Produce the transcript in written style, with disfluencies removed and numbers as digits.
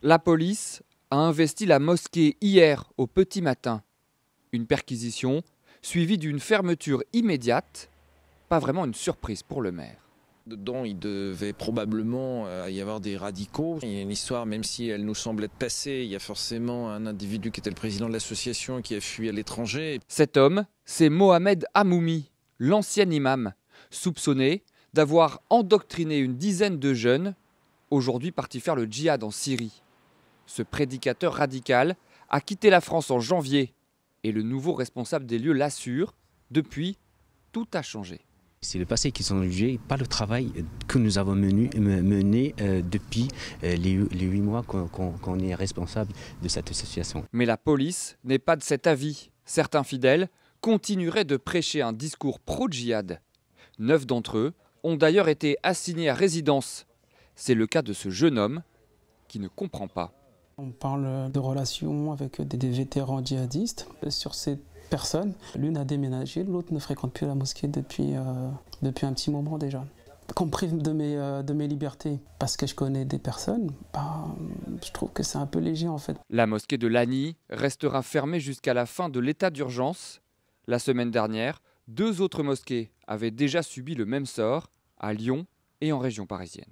La police a investi la mosquée hier au petit matin. Une perquisition suivie d'une fermeture immédiate. Pas vraiment une surprise pour le maire. Dedans, il devait probablement y avoir des radicaux. Il y a une histoire, même si elle nous semble être passée, il y a forcément un individu qui était le président de l'association qui a fui à l'étranger. Cet homme, c'est Mohamed Amoumi, l'ancien imam, soupçonné d'avoir endoctriné une dizaine de jeunes, aujourd'hui partis faire le djihad en Syrie. Ce prédicateur radical a quitté la France en janvier et le nouveau responsable des lieux l'assure, depuis, tout a changé. C'est le passé qui sont jugés, pas le travail que nous avons mené depuis les 8 mois qu'on est responsable de cette association. Mais la police n'est pas de cet avis. Certains fidèles continueraient de prêcher un discours pro-djihad. 9 d'entre eux ont d'ailleurs été assignés à résidence. C'est le cas de ce jeune homme qui ne comprend pas. On parle de relations avec des vétérans djihadistes. Sur ces personnes, l'une a déménagé, l'autre ne fréquente plus la mosquée depuis un petit moment déjà. Qu'on me prive de mes libertés parce que je connais des personnes, je trouve que c'est un peu léger en fait. La mosquée de Lagny restera fermée jusqu'à la fin de l'état d'urgence. La semaine dernière, 2 autres mosquées avaient déjà subi le même sort, à Lyon et en région parisienne.